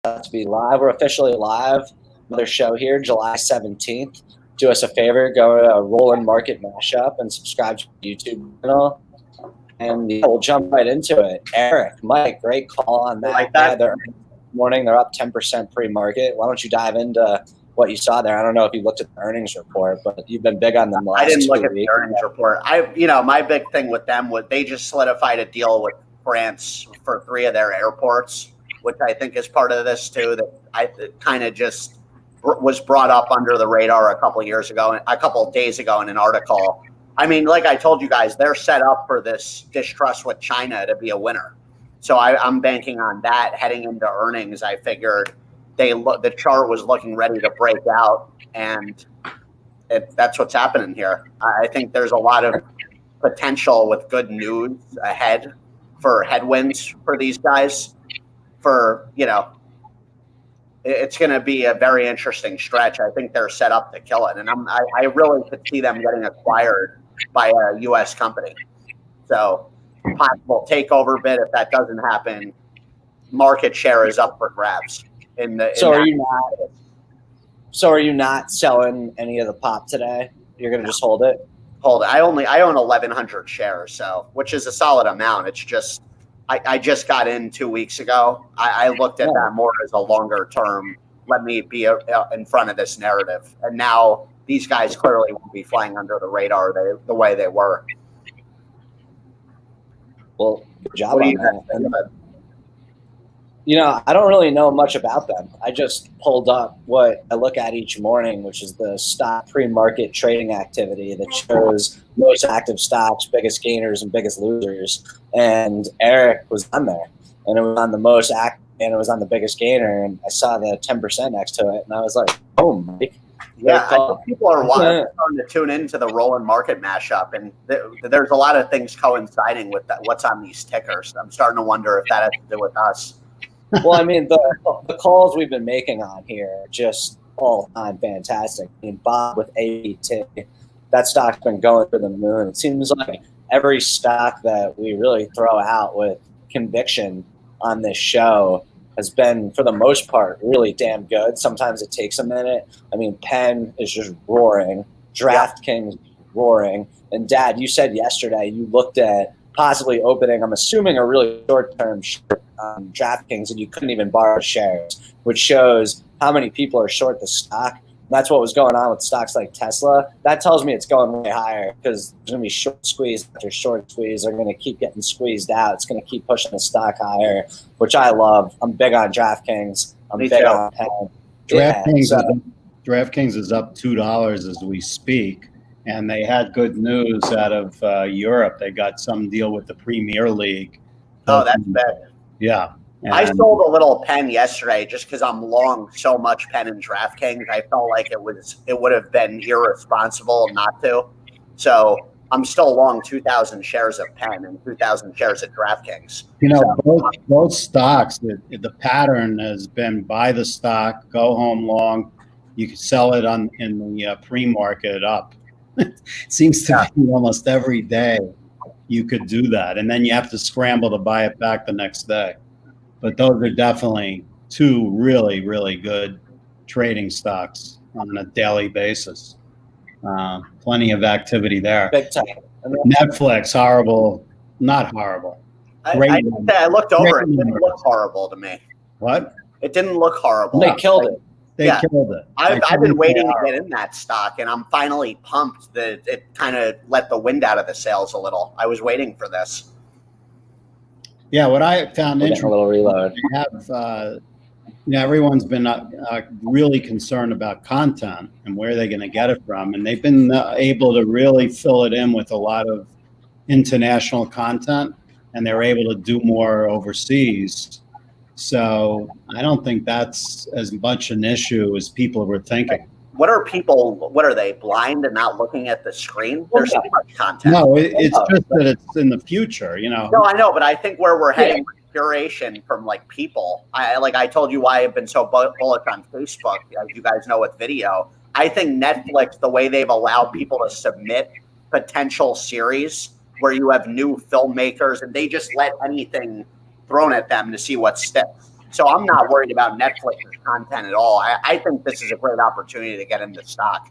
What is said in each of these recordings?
to be live. We're officially live. Another show here, July 17th. Do us a favor, go to Rolland Market Mashup and subscribe to the YouTube channel. And yeah, we'll jump right into it. Eric, Mike, great call on that. Like that. They're morning, they're up 10% pre-market. Why don't you dive into what you saw there? I don't know if you looked at the earnings report, but you've been big on them last 2 weeks. I didn't look at the earnings report. My big thing with them was they just solidified a deal with France for 3 of their airports, which I think is part of this too. That kind of just was brought up under the radar a couple of days ago in an article. I mean, like I told you guys, they're set up for this distrust with China to be a winner. So I'm banking on that heading into earnings. I figured the chart was looking ready to break out, and that's what's happening here. I think there's a lot of potential with good news ahead for headwinds for these guys. It's going to be a very interesting stretch. I think they're set up to kill it, and I really could see them getting acquired by a U.S. company. So possible takeover bid. If that doesn't happen, market share is up for grabs. So are you not selling any of the pop today? You're going to just hold it? Hold it. I own 1,100 shares, so which is a solid amount. It's just I just got in 2 weeks ago. I looked at that more as a longer term. Let me be in front of this narrative, and now these guys clearly won't be flying under the radar the way they were. Well, good job on that. I don't really know much about them. I just pulled up what I look at each morning, which is the stock pre-market trading activity that shows most active stocks, biggest gainers, and biggest losers. And Eric was on there, and it was on the most active, and it was on the biggest gainer. And I saw the 10% next to it, and I was like, "Oh, Mike." Yeah, I think people are starting to tune into the Rolland Market Mashup, and there's a lot of things coinciding with what's on these tickers. I'm starting to wonder if that has to do with us. Well, I mean, the calls we've been making on here are just all time fantastic. I mean, Bob with AET, that stock's been going to the moon. It seems like every stock that we really throw out with conviction on this show has been, for the most part, really damn good. Sometimes it takes a minute. I mean, Penn is just roaring. DraftKings roaring. And, Dad, you said yesterday you looked at possibly opening, I'm assuming, a really short-term DraftKings, and you couldn't even borrow shares, which shows how many people are short the stock. And that's what was going on with stocks like Tesla. That tells me it's going way higher because there's going to be short squeeze after short squeeze. They're going to keep getting squeezed out. It's going to keep pushing the stock higher, which I love. I'm big on DraftKings. I'm big on Penn. DraftKings is up $2 as we speak. And they had good news out of Europe. They got some deal with the Premier League. Oh, that's bad. Yeah. And I sold a little Penn yesterday just because I'm long so much Penn in DraftKings. I felt like it would have been irresponsible not to. So I'm still long 2,000 shares of Penn and 2,000 shares of DraftKings. Both stocks, the pattern has been buy the stock, go home long. You can sell it in the pre-market up. It seems to be almost every day you could do that, and then you have to scramble to buy it back the next day. But those are definitely 2 really, really good trading stocks on a daily basis. Plenty of activity there. Big time. Netflix, horrible, not horrible. I looked over it. It didn't look horrible to me. What? It didn't look horrible. They killed it. They killed it. I've been waiting to get in that stock, and I'm finally pumped that it kind of let the wind out of the sails a little. I was waiting for this. Yeah, what I found interesting. A little reload. Everyone's been really concerned about content and where they're going to get it from, and they've been able to really fill it in with a lot of international content, and they're able to do more overseas. So I don't think that's as much an issue as people were thinking. What are they, blind and not looking at the screen? There's so much content. No, it's just that it's in the future, No, I know, but I think where we're heading with curation from people. I told you why I've been so bullish on Facebook, as you guys know, with video. I think Netflix, the way they've allowed people to submit potential series where you have new filmmakers and they just let anything thrown at them to see what sticks. So I'm not worried about Netflix's content at all. I think this is a great opportunity to get into stock.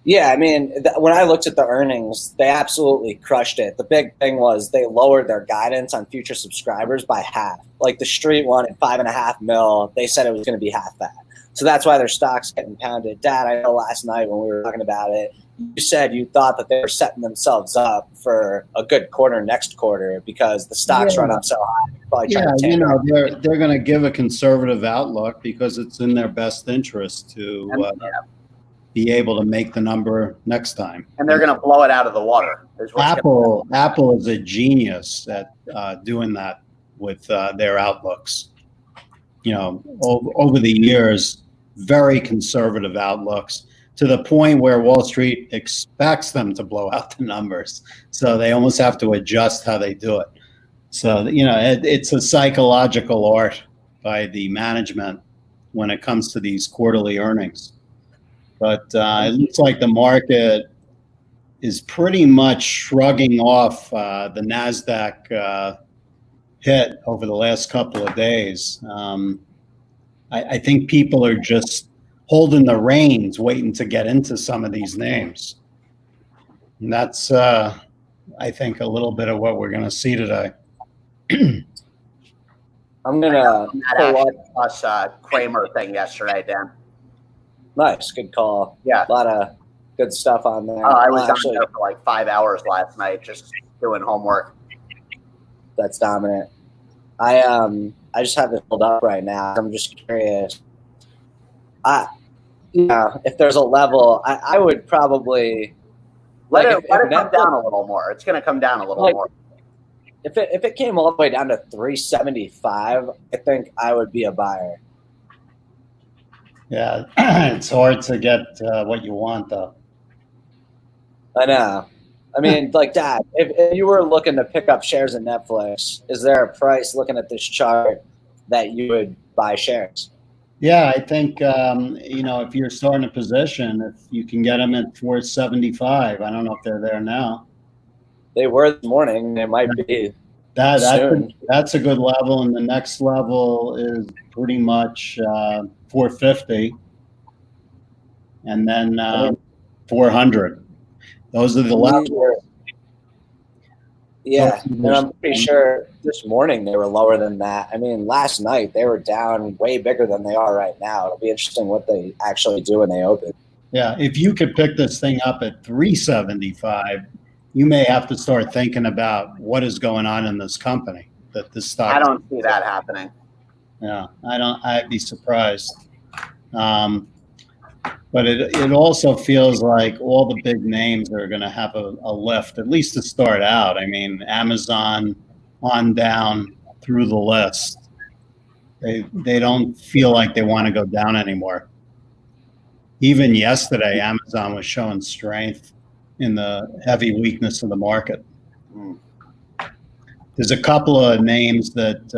Yeah, I mean, when I looked at the earnings, they absolutely crushed it. The big thing was they lowered their guidance on future subscribers by half. Like the street wanted 5.5 mil, they said it was going to be half that. So that's why their stock's getting pounded. Dad, I know last night when we were talking about it, you said you thought that they were setting themselves up for a good quarter next quarter because the stocks run up so high. They're going to give a conservative outlook because it's in their best interest to be able to make the number next time. And they're going to blow it out of the water. Apple is a genius at doing that with their outlooks. Over the years, very conservative outlooks to the point where Wall Street expects them to blow out the numbers. So they almost have to adjust how they do it. So, it's a psychological art by the management when it comes to these quarterly earnings. But it looks like the market is pretty much shrugging off the NASDAQ hit over the last couple of days. I think people are just holding the reins, waiting to get into some of these names. And that's, I think, a little bit of what we're going to see today. I'm going to pull up Kramer thing yesterday, Dan. Nice, good call. Yeah, a lot of good stuff on there. I was on there for like 5 hours last night, just doing homework. That's dominant. I just have it pulled up right now. I'm just curious. If there's a level, I would probably let it come down a little more. It's going to come down a little more. If it came all the way down to 375, I think I would be a buyer. Yeah, it's hard to get what you want, though. I know. I mean, like, Dad, if you were looking to pick up shares in Netflix, is there a price looking at this chart that you would buy shares? Yeah, I think, if you're starting a position, if you can get them at 475, I don't know if they're there now. They were this morning. They might be soon. That's a good level, and the next level is pretty much 450, and then 400. Those are the levels. Yeah, and I'm pretty sure this morning they were lower than that. I mean, last night they were down way bigger than they are right now. It'll be interesting what they actually do when they open. Yeah, if you could pick this thing up at 375, you may have to start thinking about what is going on in this company. That this stock. I don't see that happening. Yeah, I'd be surprised. But it also feels like all the big names are going to have a lift, at least to start out. I mean, Amazon on down through the list. They don't feel like they want to go down anymore. Even yesterday, Amazon was showing strength in the heavy weakness of the market. There's a couple of names that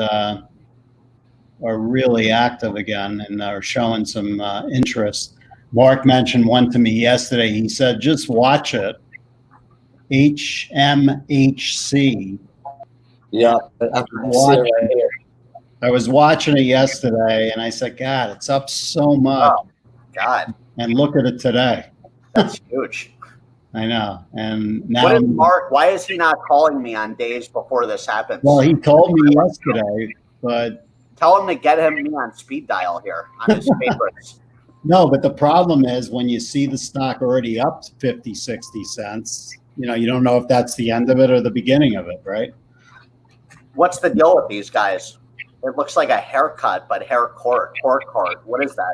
are really active again and are showing some interest. Mark mentioned one to me yesterday. He said, just watch it. HMHC. Yeah. I was watching it yesterday, and I said, God, it's up so much. Oh, God. And look at it today. That's huge. I know. And now, what is Mark? Why is he not calling me on days before this happens? Well, he told me yesterday, but tell him to get me on speed dial here on his favorites. No, but the problem is when you see the stock already up 50, 60 cents, you don't know if that's the end of it or the beginning of it, right? What's the deal with these guys? It looks like a haircut, but hair court. What is that?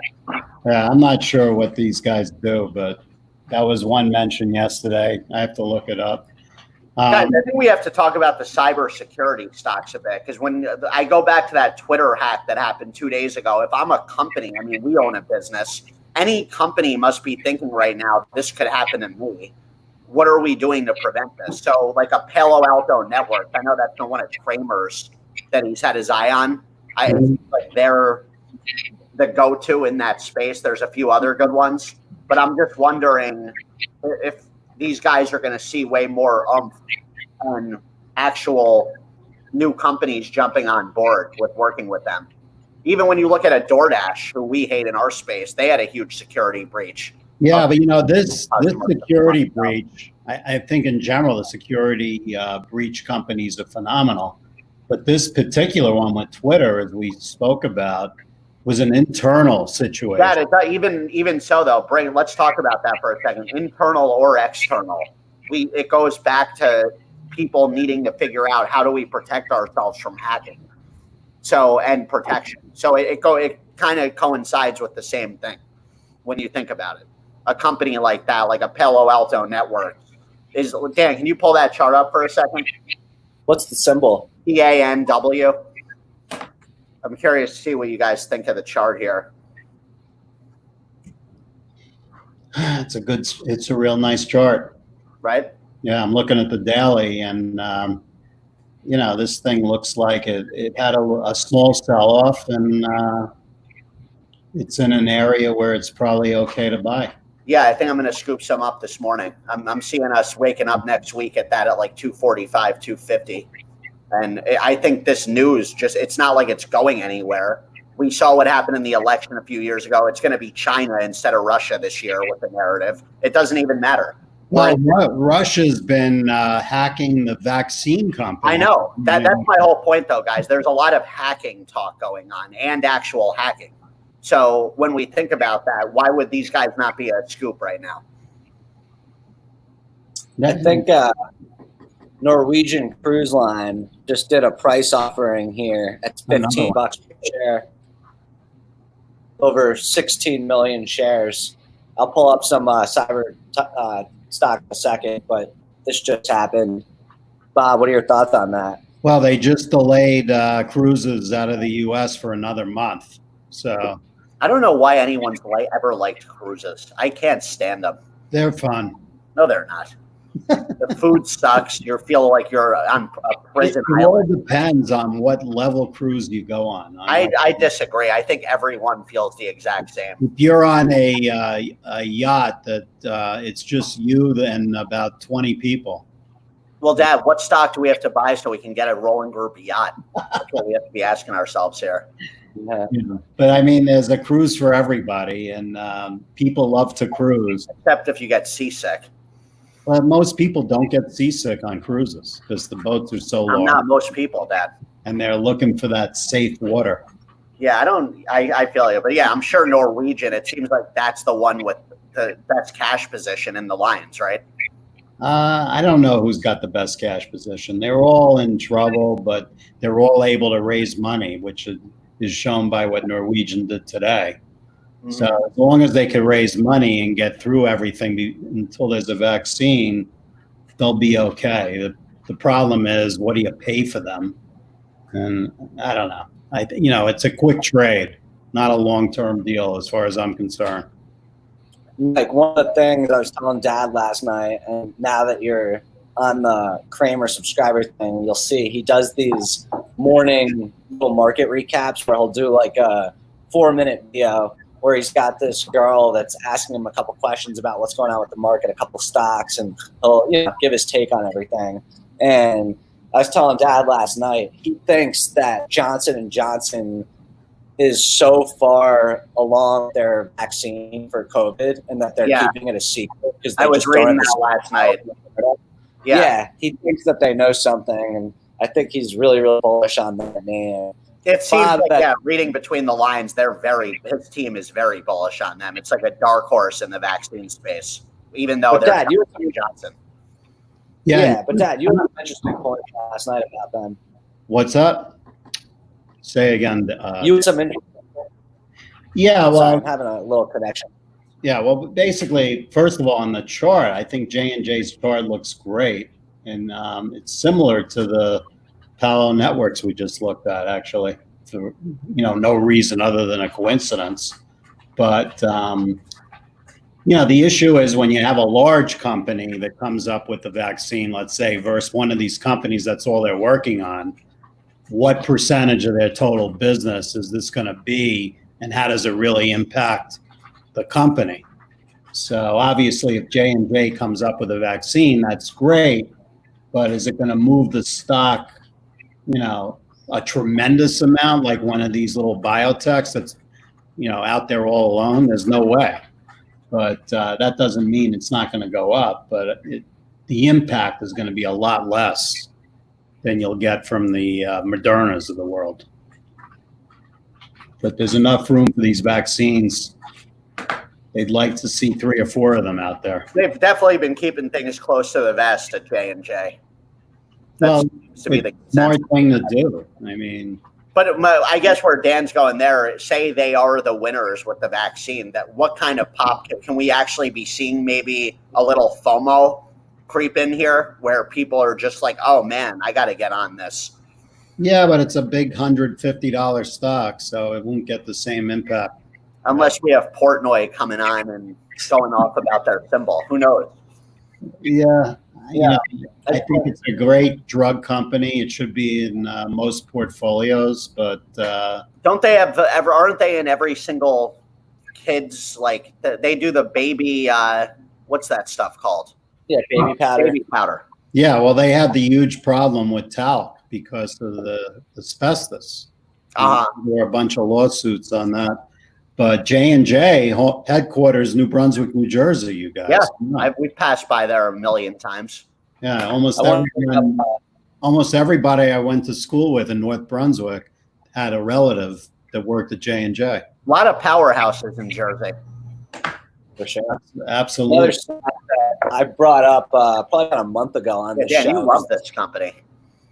Yeah, I'm not sure what these guys do, but that was one mention yesterday. I have to look it up. Guys, I think we have to talk about the cybersecurity stocks a bit, because when I go back to that Twitter hack that happened 2 days ago, if I'm a company, I mean, we own a business, any company must be thinking right now, this could happen to me. What are we doing to prevent this? So like a Palo Alto Network, I know that's one of Kramer's that he's had his eye on. Like they're the go-to in that space. There's a few other good ones, but I'm just wondering if these guys are going to see way more on actual new companies jumping on board with working with them. Even when you look at a DoorDash, who we hate in our space, they had a huge security breach. Yeah, but this security breach, I think in general, the security breach companies are phenomenal. But this particular one with Twitter, as we spoke about, was an internal situation. Yeah, even so though, let's talk about that for a second. Internal or external, it goes back to people needing to figure out how do we protect ourselves from hacking. And protection. So it kind of coincides with the same thing when you think about it. A company like that, like a Palo Alto network, Dan, can you pull that chart up for a second? What's the symbol? PANW. I'm curious to see what you guys think of the chart here. It's a real nice chart. Right? Yeah, I'm looking at the daily, and this thing looks like it had a small sell-off, and it's in an area where it's probably okay to buy. Yeah, I think I'm going to scoop some up this morning. I'm seeing us waking up next week at like 245, 250. And I think this news it's not like it's going anywhere. We saw what happened in the election a few years ago. It's going to be China instead of Russia this year with the narrative. It doesn't even matter. Well, Russia's been hacking the vaccine company. I know. That's my whole point, though, guys. There's a lot of hacking talk going on and actual hacking. So when we think about that, why would these guys not be a scoop right now? I think Norwegian Cruise Line just did a price offering here at $15 per share. Over 16 million shares. I'll pull up some cyber stock in a second, but this just happened. Bob, what are your thoughts on that? Well, they just delayed cruises out of the U.S. for another month. So I don't know why anyone's ever liked cruises. I can't stand them. They're fun. No, they're not. The food sucks. You feel like you're on a prison It all island. depends on what level cruise you go on. I disagree. I think everyone feels the exact same. If you're on a yacht that it's just you and about 20 people. Well, Dad, what stock do we have to buy so we can get a Rolland Group yacht? That's what we have to be asking ourselves here. Yeah. But I mean, there's a cruise for everybody, and people love to cruise. Except if you get seasick. Well, most people don't get seasick on cruises because the boats are so large. Not most people, Dad. And they're looking for that safe water. Yeah, I feel you. But yeah, I'm sure Norwegian, it seems like that's the one with the best cash position in the lines, right? I don't know who's got the best cash position. They're all in trouble, but they're all able to raise money, which is shown by what Norwegian did today. Mm-hmm. So as long as they can raise money and get through everything until there's a vaccine, they'll be okay. The problem is, what do you pay for them? And I don't know. It's a quick trade, not a long-term deal as far as I'm concerned. Like one of the things I was telling Dad last night, and now that you're on the Kramer subscriber thing, you'll see he does these morning little market recaps where he'll do like a 4-minute video where he's got this girl that's asking him a couple questions about what's going on with the market, a couple stocks, and he'll give his take on everything. And I was telling Dad last night, he thinks that Johnson & Johnson is so far along their vaccine for COVID and that they're keeping it a secret. Because I was reading that last night. Yeah, he thinks that they know something, and I think he's really, really bullish on that name. It seems reading between the lines, his team is very bullish on them. It's like a dark horse in the vaccine space, even though they're Johnson. Yeah, but Dad, you had an interesting point last night about them. What's up? Say again. You had some interesting. Yeah, well, sorry, I'm having a little connection. Yeah, well, basically, first of all, on the chart, I think J&J's chart looks great, and it's similar to the Palo networks we just looked at, actually, for no reason other than a coincidence. But the issue is when you have a large company that comes up with the vaccine, let's say, versus one of these companies that's all they're working on, what percentage of their total business is this going to be, and how does it really impact the company? So obviously, if J&J comes up with a vaccine, that's great, but is it going to move the stock a tremendous amount like one of these little biotechs that's, out there all alone. There's no way. But that doesn't mean it's not going to go up. But the impact is going to be a lot less than you'll get from the Modernas of the world. But there's enough room for these vaccines. They'd like to see 3 or 4 of them out there. They've definitely been keeping things close to the vest at J&J. Well, it's a smart thing to do. I mean, but I guess where Dan's going there, say they are the winners with the vaccine, that what kind of pop can we actually be seeing? Maybe a little FOMO creep in here where people are just like, oh man, I got to get on this. Yeah, but it's a big $150 stock, so it won't get the same impact. Unless we have Portnoy coming on and going off about their symbol. Who knows? Yeah. I think it's a great drug company. It should be in most portfolios, but don't they have aren't they in every single kids, like they do the baby what's that stuff called? Yeah, baby powder. Baby powder. Yeah, well, they had the huge problem with talc because of the asbestos. There were a bunch of lawsuits on that. But J&J headquarters, New Brunswick, New Jersey, you guys. Yeah, we've passed by there a million times. Yeah, almost everybody I went to school with in North Brunswick had a relative that worked at J&J. A lot of powerhouses in Jersey. For sure. Absolutely. Another stock that I brought up probably about a month ago on the show. You love this company.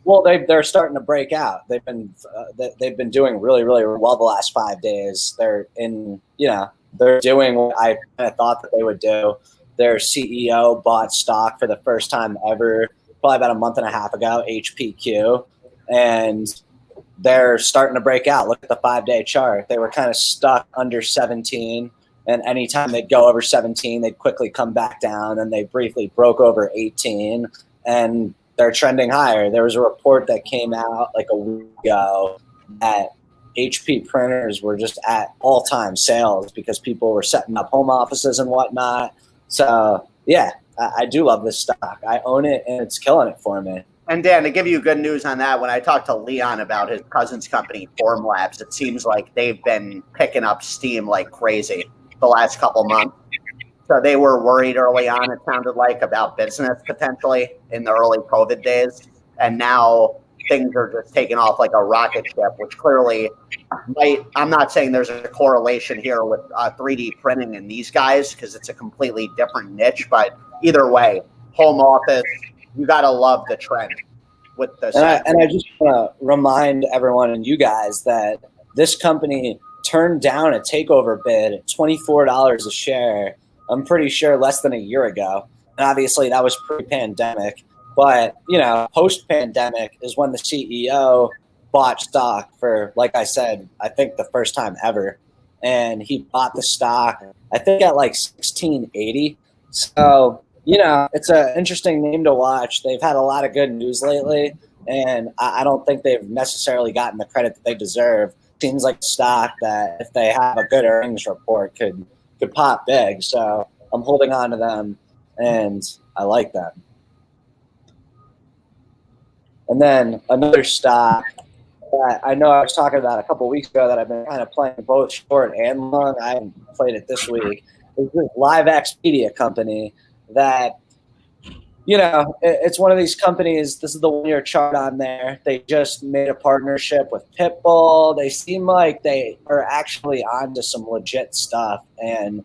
Well, they're starting to break out. They've been doing really, really well the last 5 days. They're doing what I kind of thought that they would do. Their CEO bought stock for the first time ever, probably about a month and a half ago, HPQ, and they're starting to break out. Look at the 5-day chart. They were kind of stuck under 17, and anytime they'd go over 17, they'd quickly come back down, and they briefly broke over 18, and they're trending higher. There was a report that came out like a week ago that HP printers were just at all-time sales because people were setting up home offices and whatnot. So, yeah, I do love this stock. I own it, and it's killing it for me. And, Dan, to give you good news on that, when I talked to Leon about his cousin's company, Formlabs, it seems like they've been picking up steam like crazy the last couple months. So they were worried early on, it sounded like, about business potentially in the early COVID days. And now things are just taking off like a rocket ship, which clearly I'm not saying there's a correlation here with 3D printing and these guys because it's a completely different niche. But either way, home office, you got to love the trend with this. And I just want to remind everyone and you guys that this company turned down a takeover bid at $24 a share. I'm pretty sure less than a year ago. And obviously that was pre-pandemic. But, post-pandemic is when the CEO bought stock for, like I said, I think the first time ever. And he bought the stock, I think at like $16.80. So, it's an interesting name to watch. They've had a lot of good news lately. And I don't think they've necessarily gotten the credit that they deserve. Seems like a stock that if they have a good earnings report could pop big. So I'm holding on to them, and I like them. And then another stock that I know I was talking about a couple of weeks ago that I've been kind of playing both short and long. I haven't played it this week. It's this LiveX Media company that, it's one of these companies. This is the 1-year chart on there. They just made a partnership with Pitbull. They seem like they are actually onto some legit stuff. And,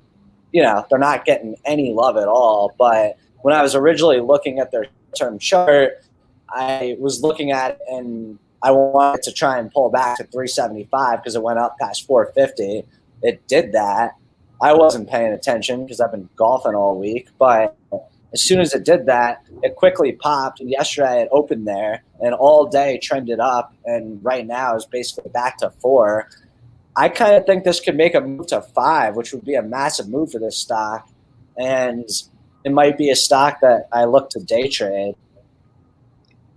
they're not getting any love at all. But when I was originally looking at their term chart, I was looking at it and I wanted to try and pull back to 375 because it went up past 450. It did that. I wasn't paying attention because I've been golfing all week. But as soon as it did that, it quickly popped. And yesterday it opened there and all day trended up. And right now is basically back to 4. I kind of think this could make a move to 5, which would be a massive move for this stock. And it might be a stock that I look to day trade.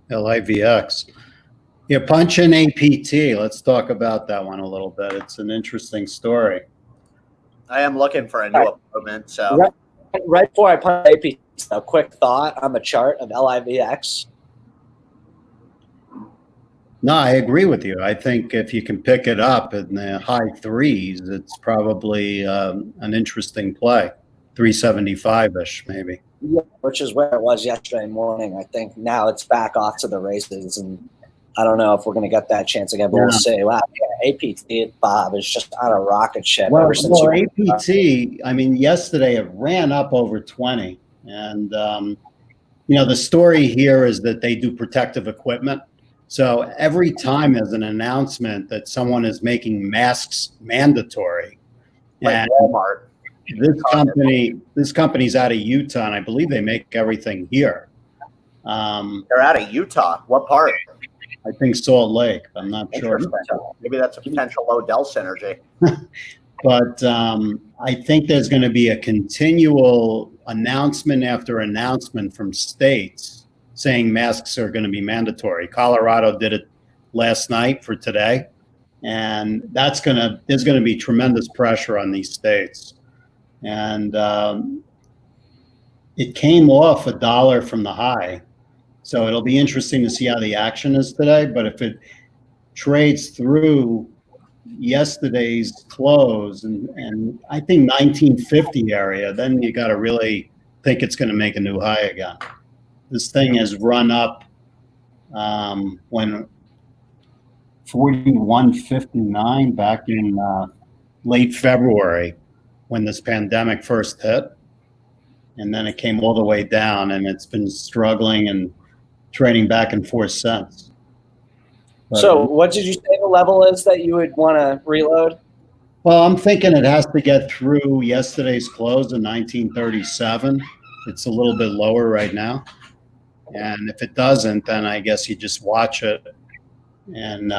LIVX. Yeah, punch in APT. Let's talk about that one a little bit. It's an interesting story. I am looking for a new apartment. So right before I punch APT, a quick thought on the chart of LIVX. No, I agree with you. I think if you can pick it up in the high threes, it's probably an interesting play. 375-ish, maybe. Yeah, which is where it was yesterday morning. I think now it's back off to the races, and I don't know if we're going to get that chance again, but we'll see. Wow, yeah, APT, Bob, is just on a rocket ship ever since APT, I mean, yesterday it ran up over 20. And, the story here is that they do protective equipment. So every time there's an announcement that someone is making masks mandatory, like and Walmart. This company's out of Utah, and I believe they make everything here. They're out of Utah. What part? I think Salt Lake. I'm not sure. Maybe that's a potential Odell synergy. But I think there's going to be a continual announcement after announcement from states saying masks are going to be mandatory. Colorado did it last night for today, and there's going to be tremendous pressure on these states. And it came off $1 from the high, so it'll be interesting to see how the action is today. But if it trades through yesterday's close and I think 1950 area, then you got to really think it's going to make a new high again. This thing has run up when 41.59 back in late February when this pandemic first hit, and then it came all the way down, and it's been struggling and trading back and forth since. But, so what did you say the level is that you would want to reload? Well, I'm thinking it has to get through yesterday's close in 1937. It's a little bit lower right now. And if it doesn't, then I guess you just watch it and,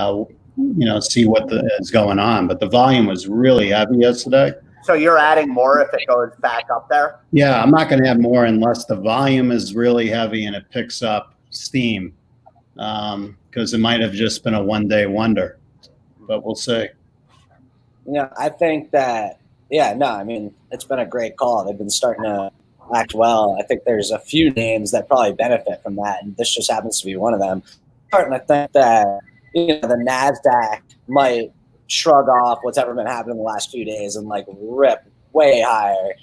see what is going on. But the volume was really heavy yesterday. So you're adding more if it goes back up there? Yeah, I'm not going to add more unless the volume is really heavy and it picks up steam. Because it might have just been a one-day wonder, but we'll see. I think that, it's been a great call. They've been starting to act well. I think there's a few names that probably benefit from that, and this just happens to be one of them. Starting to think that, the NASDAQ might shrug off what's ever been happening in the last few days and, rip way higher.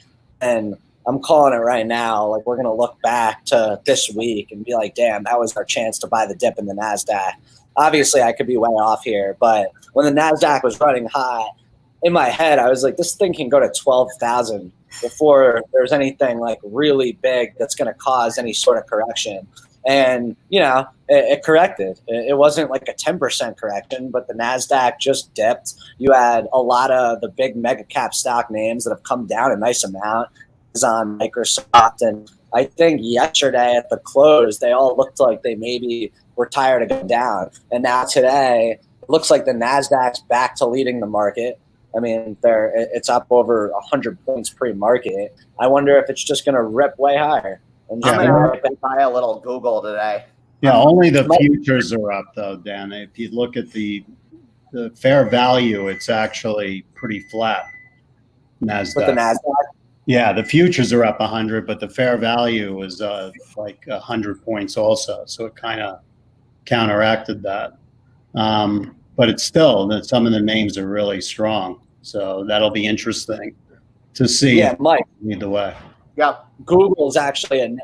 And I'm calling it right now. We're going to look back to this week and be like, damn, that was our chance to buy the dip in the NASDAQ. Obviously, I could be way off here, but when the NASDAQ was running high, in my head, I was like, this thing can go to 12,000 before there's anything really big that's going to cause any sort of correction. And, it corrected. It wasn't like a 10% correction, but the NASDAQ just dipped. You had a lot of the big mega cap stock names that have come down a nice amount. On Microsoft, and I think yesterday at the close they all looked like they maybe were tired of going down, and now today it looks like the NASDAQ's back to leading the market. I mean, it's up over 100 points pre-market. I wonder if it's just going to rip way higher. I'm going to buy a little Google today. Yeah, only the futures are up though, Dan. If you look at the fair value, it's actually pretty flat. NASDAQ. With the NASDAQ. Yeah, the futures are up 100, but the fair value is 100 points also. So it kind of counteracted that. But it's still that some of the names are really strong. So that'll be interesting to see. Yeah, Mike. Either way. Yeah. Google's actually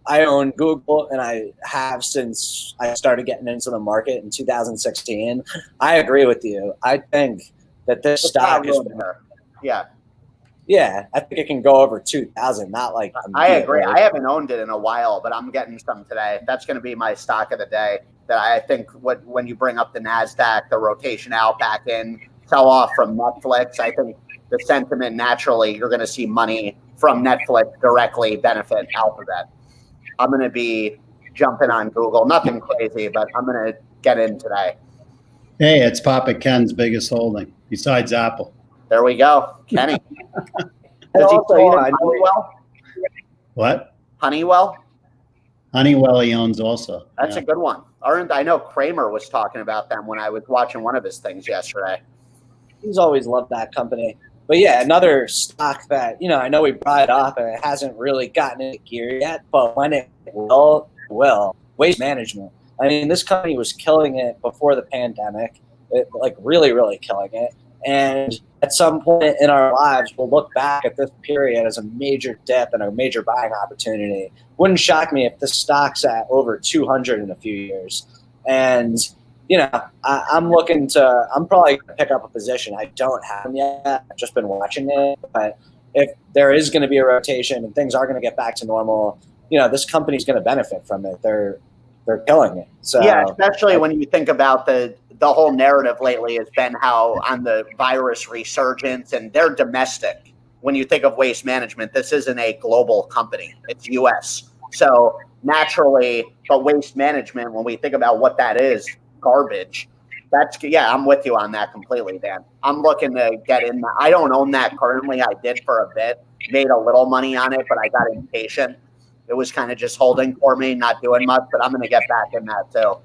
I own Google, and I have since I started getting into the market in 2016. I agree with you. I think that this stock is yeah. Yeah, I think it can go over 2,000. I agree. I haven't owned it in a while, but I'm getting some today. That's going to be my stock of the day. That I think when you bring up the NASDAQ, the rotation out back in, sell off from Netflix, I think the sentiment naturally, you're going to see money from Netflix directly benefit Alphabet. I'm going to be jumping on Google. Nothing crazy, but I'm going to get in today. Hey, it's Papa Ken's biggest holding besides Apple. There we go, Kenny. And also, Honeywell? What? Honeywell? Honeywell he owns also. That's a good one. I know Kramer was talking about them when I was watching one of his things yesterday. He's always loved that company. But yeah, another stock that, I know we brought it up and it hasn't really gotten into gear yet, but when it will, Waste Management. I mean, this company was killing it before the pandemic, like really, really killing it. And at some point in our lives, we'll look back at this period as a major dip and a major buying opportunity. Wouldn't shock me if this stock's at over 200 in a few years. And, you know, I'm probably going to pick up a position. I don't have them yet. I've just been watching it. But if there is going to be a rotation and things are going to get back to normal, you know, this company's going to benefit from it. They're killing it. So yeah, especially when you think about the whole narrative lately has been how on the virus resurgence, and they're domestic. When you think of Waste Management, this isn't a global company. It's U.S. So naturally, but Waste Management, when we think about what that is, garbage. I'm with you on that completely, Dan. I'm looking to get in. I don't own that currently. I did for a bit, made a little money on it, but I got impatient. It was kind of just holding for me, not doing much, but I'm going to get back in that too.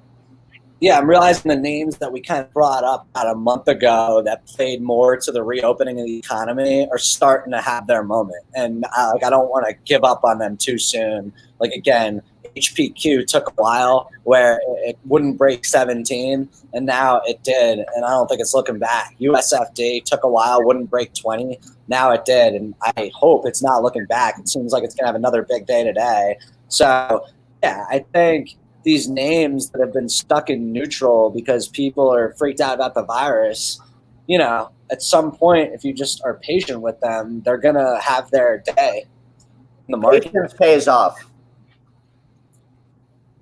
Yeah, I'm realizing the names that we kind of brought up about a month ago that played more to the reopening of the economy are starting to have their moment. And I don't want to give up on them too soon. Like, again, HPQ took a while where it wouldn't break 17, and now it did. And I don't think it's looking back. USFD took a while, wouldn't break 20. Now it did. And I hope it's not looking back. It seems like it's going to have another big day today. So, yeah, I think these names that have been stuck in neutral because people are freaked out about the virus, you know, at some point, if you just are patient with them, they're going to have their day in the market. Patience pays off.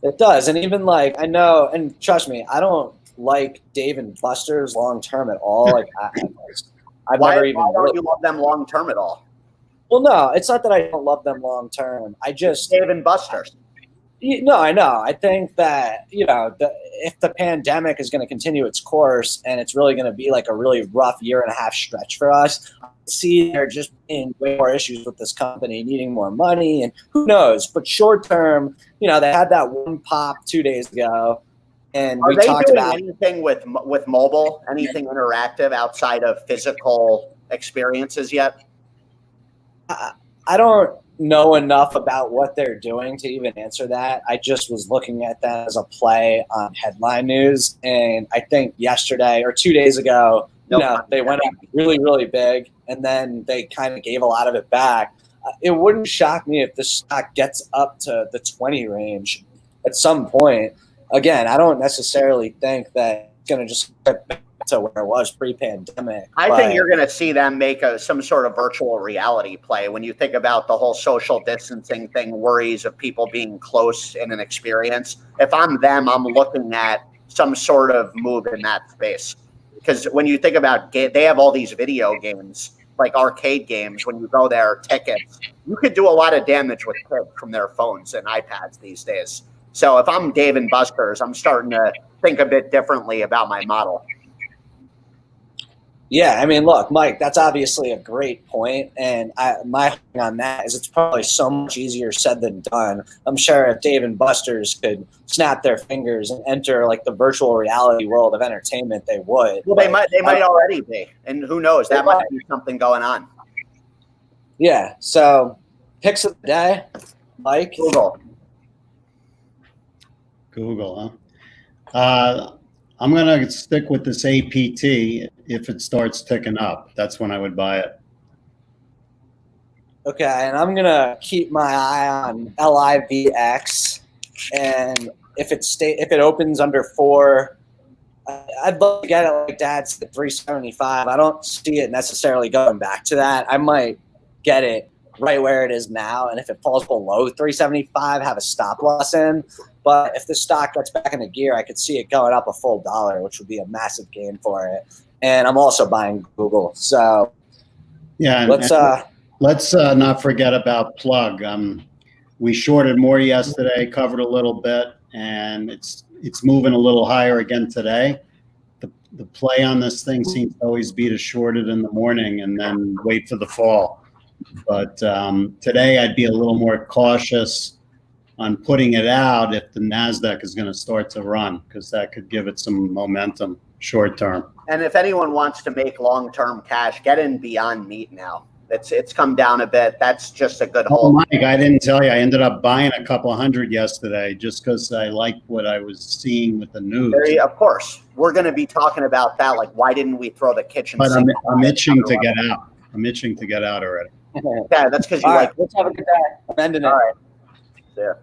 It does. And even like, I know, and trust me, I don't like Dave and Buster's long term at all. Like, I've why, never even. Why don't you love them long term at all? Well, no, it's not that I don't love them long term. I just. Dave and Buster's. No, I know. I think that, you know, if the pandemic is going to continue its course and it's really going to be like a really rough year and a half stretch for us, I see there just being way more issues with this company needing more money, and who knows. But short term, you know, they had that one pop 2 days ago, and we talked about anything with mobile, anything interactive outside of physical experiences yet? I don't know enough about what they're doing to even answer that. I just was looking at that as a play on headline news, and I think yesterday or 2 days ago, you know, they went up really, really big, and then they kind of gave a lot of it back. It wouldn't shock me if the stock gets up to the 20 range at some point. Again, I don't necessarily think that it's going to just get back to where it was pre-pandemic. I think you're going to see them make some sort of virtual reality play. When you think about the whole social distancing thing, worries of people being close in an experience. If I'm them, I'm looking at some sort of move in that space. Because when you think about they have all these video games, like arcade games. When you go there, tickets, you could do a lot of damage with kids from their phones and iPads these days. So if I'm Dave and Buster's, I'm starting to think a bit differently about my model. Yeah, I mean, look, Mike, that's obviously a great point, and my thing on that is it's probably so much easier said than done. I'm sure if Dave and Buster's could snap their fingers and enter like the virtual reality world of entertainment, they would. Well, they might already be, and who knows? That might be something going on. Yeah. So, picks of the day, Mike. Google, huh? I'm going to stick with this APT. If it starts ticking up, that's when I would buy it. Okay, and I'm going to keep my eye on LIVX. And if it opens under 4, I'd love to get it like Dad's at 375. I don't see it necessarily going back to that. I might get it right where it is now, and if it falls below 375, have a stop loss in. But if the stock gets back into gear, I could see it going up a full $1, which would be a massive gain for it. And I'm also buying Google. So yeah, let's not forget about Plug. We shorted more yesterday, covered a little bit, and it's moving a little higher again today. The play on this thing seems to always be to short it in the morning and then wait for the fall. But today I'd be a little more cautious on putting it out if the NASDAQ is going to start to run, because that could give it some momentum short term. And if anyone wants to make long-term cash, get in Beyond Meat now. It's come down a bit. That's just a good Oh, hold. Mike, I didn't tell you. I ended up buying a couple hundred yesterday just because I liked what I was seeing with the news. Of course, we're going to be talking about that. Like, why didn't we throw the kitchen But sink? I'm itching to get out. I'm itching to get out already. Yeah, that's because you All like. right, let's have a good day. I'm ending it. All right. See ya.